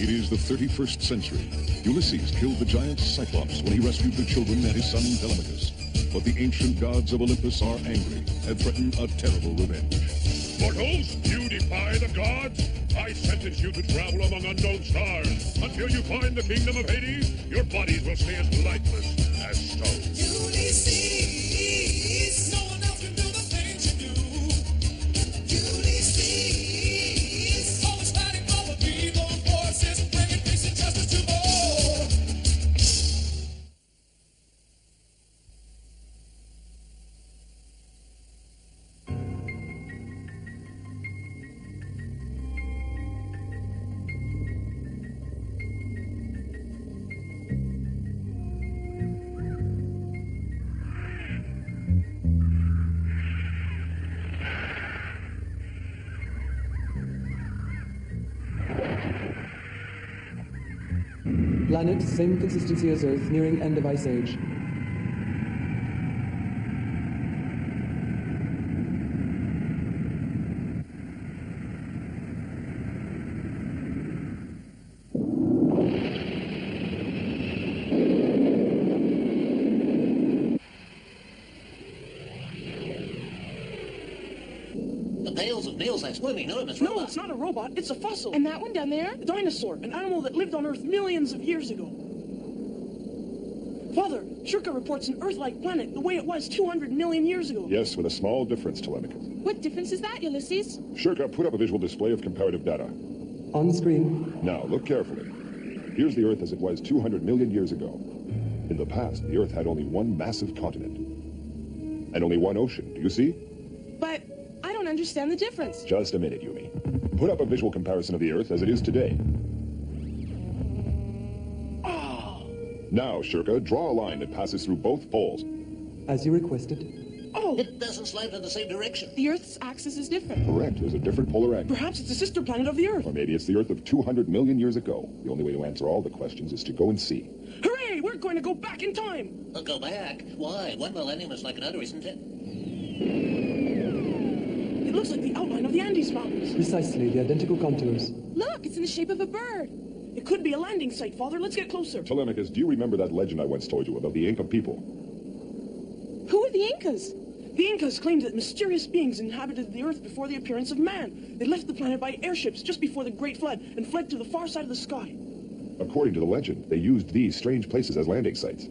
It is the 31st century. Ulysses killed the giant Cyclops when he rescued the children and his son Telemachus. But the ancient gods of Olympus are angry and threaten a terrible revenge. Mortals, you defy the gods? I sentence you to travel among unknown stars. Until you find the kingdom of Hades, your bodies will stay as lifeless as stone. Ulysses, no one else can do the things you do. Ulysses, always fighting for the people, forces, bringing peace and justice to all. Planet, same consistency as Earth, nearing end of Ice Age. The pails of nails like swimming enormous No, robot. it's not a robot. It's a fossil. And that one down there? A dinosaur, an animal that lived on Earth millions of years ago. Father, Shirka reports an Earth-like planet the way it was 200 million years ago. Yes, with a small difference, Telemachus. What difference is that, Ulysses? Shirka, put up a visual display of comparative data. On screen. Now, look carefully. Here's the Earth as it was 200 million years ago. In the past, the Earth had only one massive continent. And only one ocean. Do you see? But I don't understand the difference. Just a minute, Yumi. Put up a visual comparison of the Earth as it is today. Now, Shirka, draw a line that passes through both poles. As you requested. Oh, It doesn't slant in the same direction. The Earth's axis is different. Correct, there's a different polar angle. perhaps it's a sister planet of the Earth. Or maybe it's the Earth of 200 million years ago. The only way to answer all the questions is to go and see. Hooray! We're going to go back in time. Go back. Why? One millennium is like another, isn't it? It looks like the outline of the Andes Mountains. Precisely, the identical contours. Look, it's in the shape of a bird. It could be a landing site, Father. Let's get closer. Telemachus, do you remember that legend I once told you about the Inca people? Who are the Incas? The Incas claimed that mysterious beings inhabited the Earth before the appearance of man. They left the planet by airships just before the Great Flood and fled to the far side of the sky. According to the legend, they used these strange places as landing sites.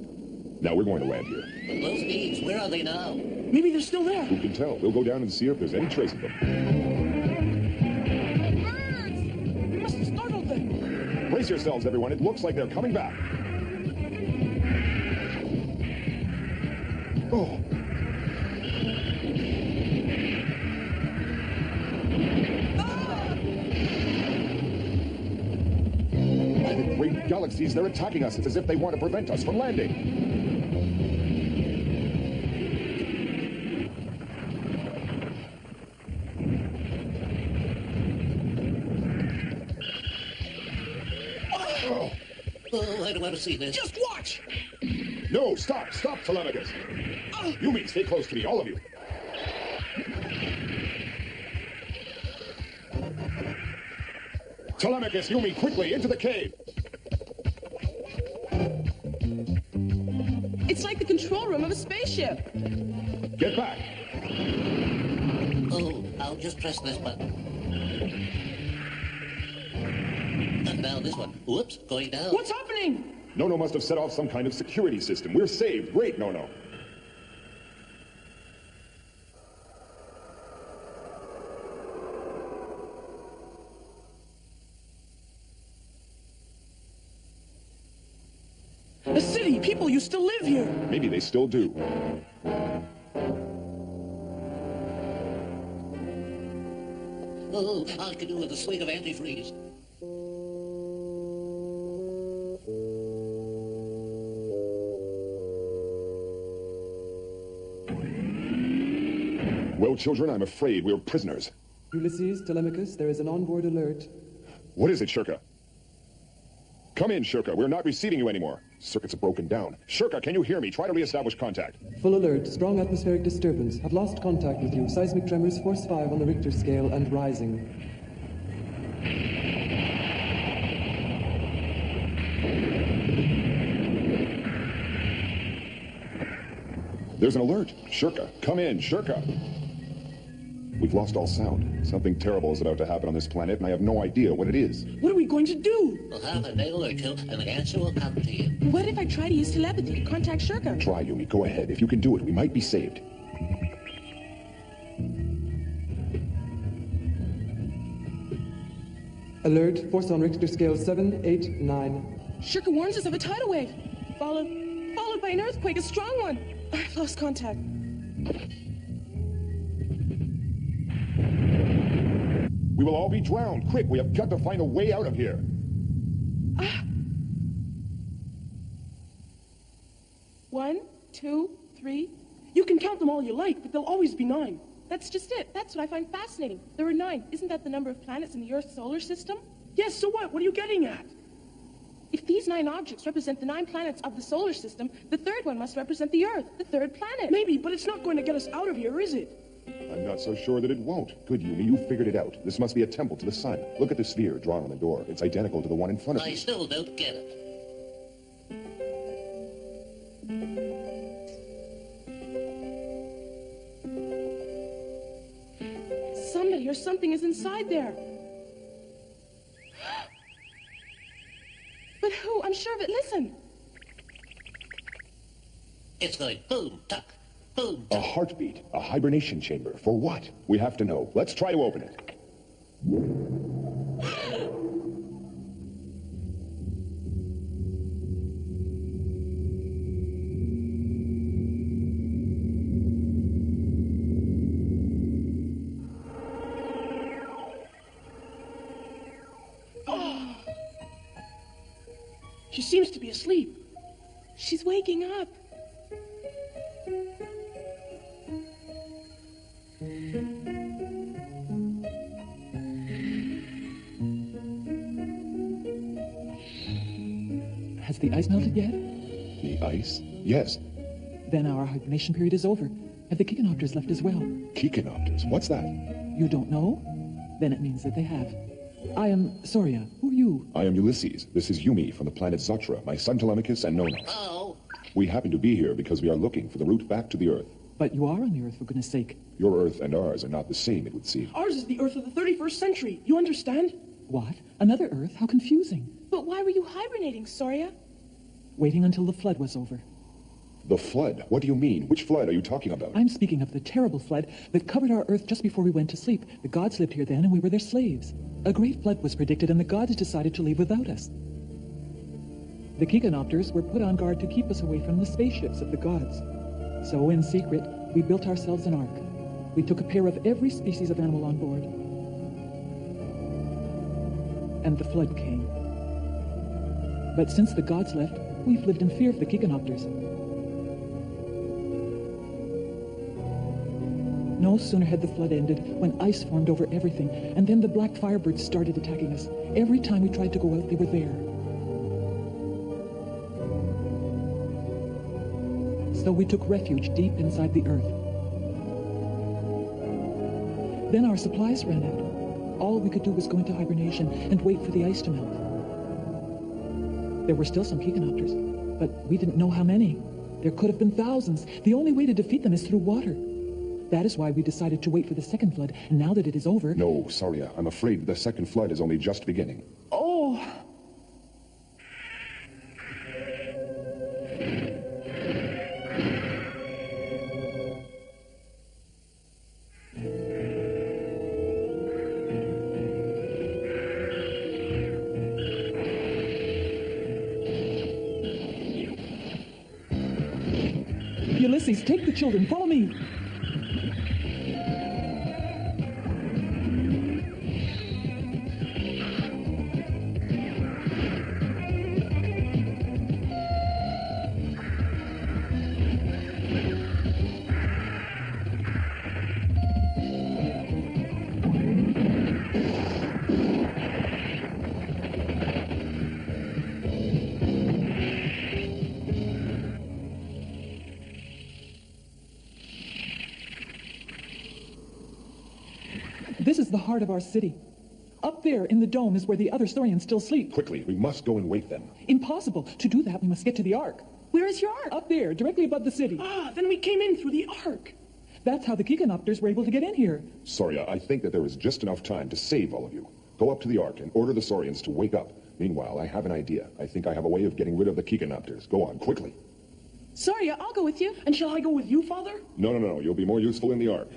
Now we're going to land here. But those beings, where are they now? Maybe they're still there. Who can tell? We'll go down and see if there's any trace of them. Birds! We must have startled them. Brace yourselves, everyone. It looks like they're coming back. Oh. By the great galaxies, they're attacking us. It's as if they want to prevent us from landing. Oh, I don't want to see this. Just watch! No, stop, Telemachus. Yumi, stay close to me, all of you. Telemachus, Yumi, quickly, into the cave. It's like the control room of a spaceship. Get back. Oh, I'll just press this button. And now this one. Whoops, going down. What's happening? Nono must have set off some kind of security system. We're saved. Great, Nono. A city. People used to live here. Maybe they still do. Oh, I could do with a swig of antifreeze. Well, children, I'm afraid we're prisoners. Ulysses, Telemachus, there is an onboard alert. What is it, Shirka? Come in, Shirka. We're not receiving you anymore. Circuits are broken down. Shirka, can you hear me? Try to reestablish contact. Full alert, strong atmospheric disturbance. Have lost contact with you. Seismic tremors, force 5 on the Richter scale and rising. There's an alert. Shirka, come in, Shirka. We've lost all sound. Something terrible is about to happen on this planet, and I have no idea what it is. What are we going to do? We'll have a nail or two, and the answer will come to you. What if I try to use telepathy to contact Shirka? Try, Yumi. Go ahead. If you can do it, we might be saved. Alert, force on Richter scale 7, 8, 9. Shirka warns us of a tidal wave, followed by an earthquake, a strong one. I've lost contact. We will all be drowned. Quick, we have got to find a way out of here. One, two, three. You can count them all you like, but there'll always be 9. That's just it. That's what I find fascinating. There are 9. Isn't that the number of planets in the Earth's solar system? Yes, so what? What are you getting at? If these 9 objects represent the 9 planets of the solar system, the third one must represent the Earth, the third planet. Maybe, but it's not going to get us out of here, is it? I'm not so sure that it won't. Good, Yumi, you figured it out. This must be a temple to the sun. Look at the sphere drawn on the door. It's identical to the one in front of I you. still don't get it. Somebody or something is inside there. But who? I'm sure of it. Listen. It's going boom, tuck, boom, A tuck. heartbeat. A hibernation chamber. For what? We have to know. Let's try to open it. She seems to be asleep. She's waking up. Has the ice melted yet? The ice? Yes. Then our hibernation period is over. Have the Kikonopters left as well? Kikonopters. What's that? You don't know? Then it means that they have. I am Soria. Who are you? I am Ulysses. This is Yumi from the planet Zotra, my son Telemachus and Nona. Oh, We happen to be here because we are looking for the route back to the Earth. But you are on the Earth, for goodness sake. Your Earth and ours are not the same, it would seem. Ours is the Earth of the 31st century. You understand? What? Another Earth? How confusing. But why were you hibernating, Soria? Waiting until the flood was over. The flood? What do you mean? Which flood are you talking about? I'm speaking of the terrible flood that covered our Earth just before we went to sleep. The gods lived here then, and we were their slaves. A great flood was predicted, and the gods decided to leave without us. The Kikonopters were put on guard to keep us away from the spaceships of the gods. So, in secret, we built ourselves an ark. We took a pair of every species of animal on board. And the flood came. But since the gods left, we've lived in fear of the Kikonopters. No sooner had the flood ended when ice formed over everything, and then the black firebirds started attacking us. Every time we tried to go out, they were there. So we took refuge deep inside the earth. Then our supplies ran out. All we could do was go into hibernation and wait for the ice to melt. There were still some Kikonopters, but we didn't know how many. There could have been thousands. The only way to defeat them is through water. That is why we decided to wait for the second flood, and now that it is over... No, Soria, I'm afraid the second flood is only just beginning. Oh! Ulysses, take the children. Follow me. This is the heart of our city. Up there in the dome is where the other Saurians still sleep. Quickly, we must go and wake them. Impossible. To do that, we must get to the Ark. Where is your ark? Up there, directly above the city. Ah, then we came in through the ark. That's how the Kikanopters were able to get in here. Soria, I think that there is just enough time to save all of you. Go up to the Ark and order the Saurians to wake up. Meanwhile, I have an idea. I think I have a way of getting rid of the Kikanopters. Go on, quickly. Sorry, I'll go with you. And shall I go with you, Father? No. You'll be more useful in the Ark.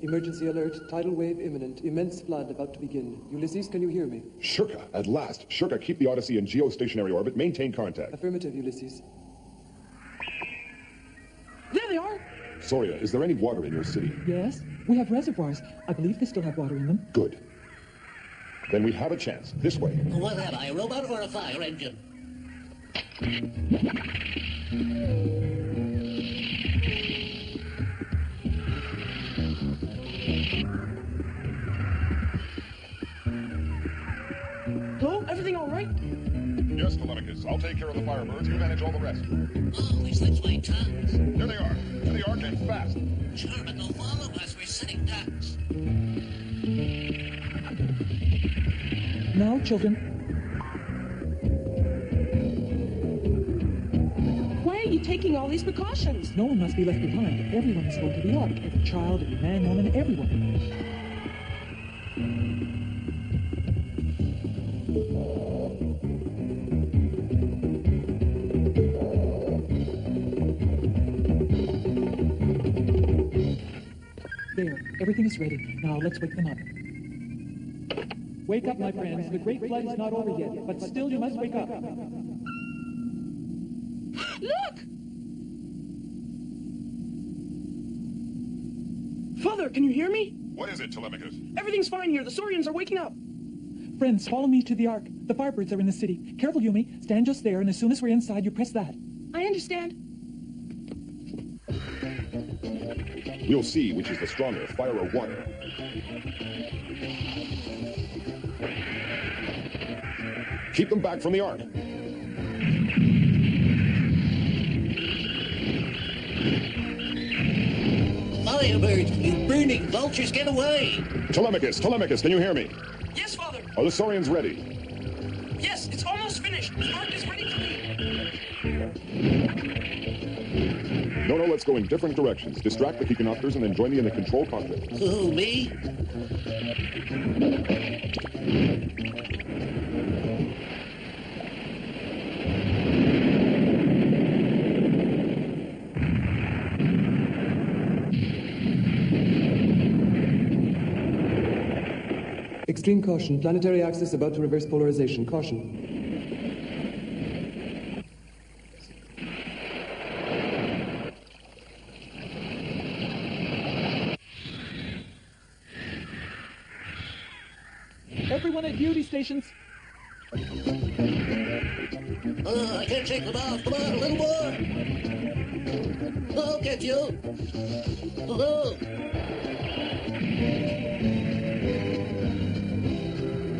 Emergency alert, tidal wave imminent, immense flood about to begin. Ulysses, can you hear me? Shurka, at last. Shurka, keep the Odyssey in geostationary orbit. Maintain contact. Affirmative, Ulysses. There they are. Soria, is there any water in your city? Yes, we have reservoirs. I believe they still have water in them. Good. Then we have a chance. This way. What am I, a robot or a fire engine? Hello? Everything all right? Yes, Telemachus. I'll take care of the Firebirds. You manage all the rest. Oh, he slips my tongues. There they are. To the Ark and fast. Sure, but they'll follow us. We're sitting ducks. Now, children, Why are you taking all these precautions? no one must be left behind. Everyone is going to the Ark. Every child, every man, woman, everyone. There, everything is ready. Now let's wake them up. Wake up, my friends. The great flood is not over yet, but still you must wake up. Look! Father, can you hear me? What is it, Telemachus? Everything's fine here. The Saurians are waking up. Friends, follow me to the Ark. The Firebirds are in the city. Careful, Yumi. Stand just there, and as soon as we're inside, you press that. I understand. We'll see which is the stronger, fire or water. Keep them back from the Ark. Firebirds, you burning vultures, get away! Telemachus, can you hear me? Yes, Father. Are the Saurians ready? Yes, it's almost finished. The ark is ready to leave. No, let's go in different directions. Distract the Kikanopters and then join me in the control cockpit. Who, me? Extreme caution. Planetary axis about to reverse polarization. Caution. Everyone at duty stations. I can't shake them off. Come on, a little more. I'll get you. Hello.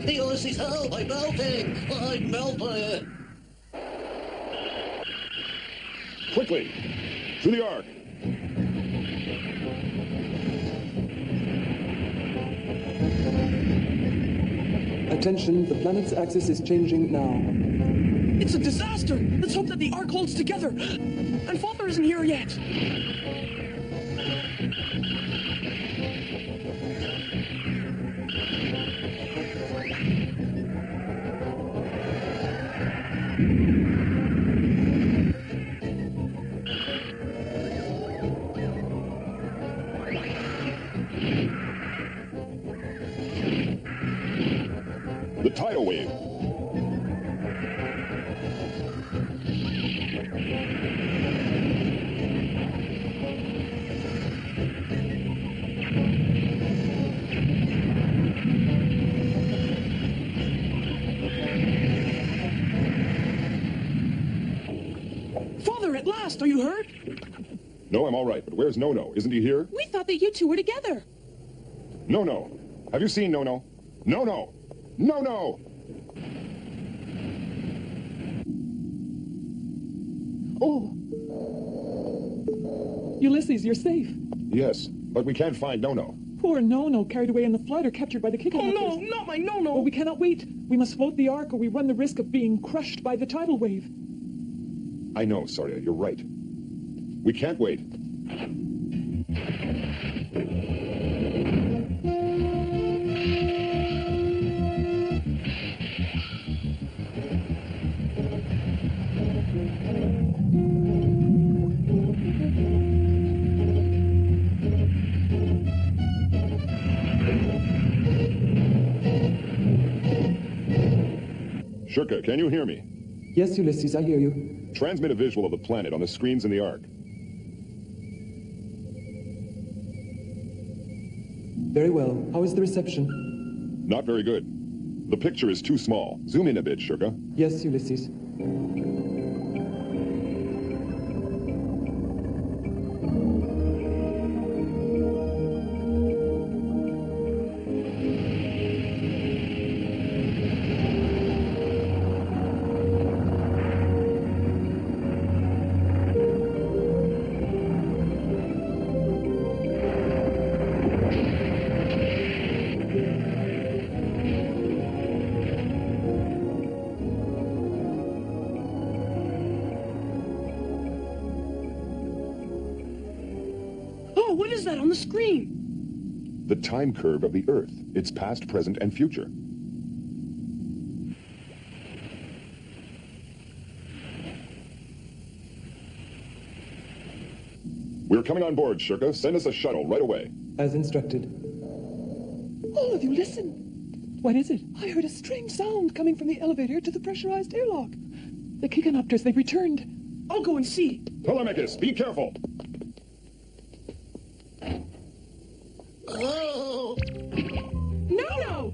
The Ulysses, help! I'm melting! I'm melting! Quickly! To the Ark! Attention, the planet's axis is changing now. It's a disaster. Let's hope that the ark holds together. And Father isn't here yet. The tidal wave. Father, at last, are you hurt? No, I'm all right, but where's No-No? Isn't he here? We thought that you two were together. No-No. Have you seen No-No? No-No! No-No! Oh. Ulysses, you're safe. Yes, but we can't find No-No. Poor No-No, carried away in the flood or captured by the Oh, Kikanopters. no, not my no-no. Well, we cannot wait. We must float the Ark or we run the risk of being crushed by the tidal wave. I know, Saria, you're right. We can't wait. Shurka, can you hear me? Yes, Ulysses, I hear you. Transmit a visual of the planet on the screens in the Ark. Very well. How is the reception? Not very good. The picture is too small. Zoom in a bit, Shurka. Yes, Ulysses. Oh, what is that on the screen? The time curve of the Earth. Its past, present, and future. We're coming on board, Shurka. Send us a shuttle right away. As instructed. All of you, listen. What is it? I heard a strange sound coming from the elevator to the pressurized airlock. The Kikanopters, they've returned. I'll go and see. Telemachus, be careful! Oh! No!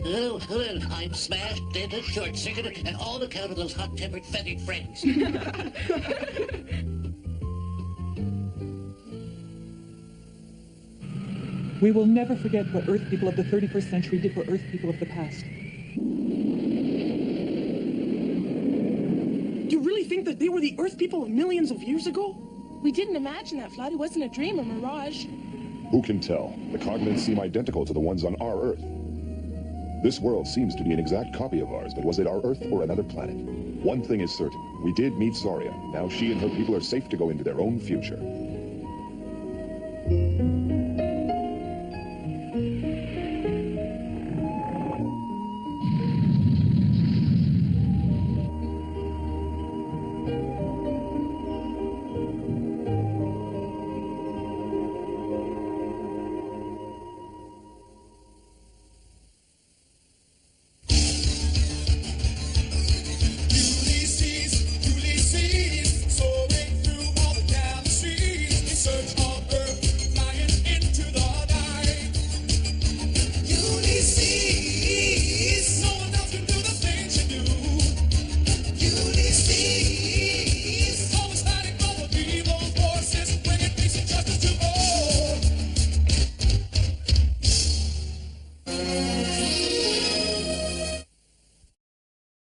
Oh, well, I'm smashed, dented, short-circuited, and all account of those hot-tempered, feathered friends. We will never forget what Earth people of the 31st century did for Earth people of the past. You really think that they were the Earth people of millions of years ago? We didn't imagine that flood. It wasn't a dream or mirage. Who can tell? The cognates seem identical to the ones on our Earth. This world seems to be an exact copy of ours, but was it our Earth or another planet? One thing is certain. We did meet Saria. Now she and her people are safe to go into their own future. Ulysses, soaring through all the galaxies in search of Earth.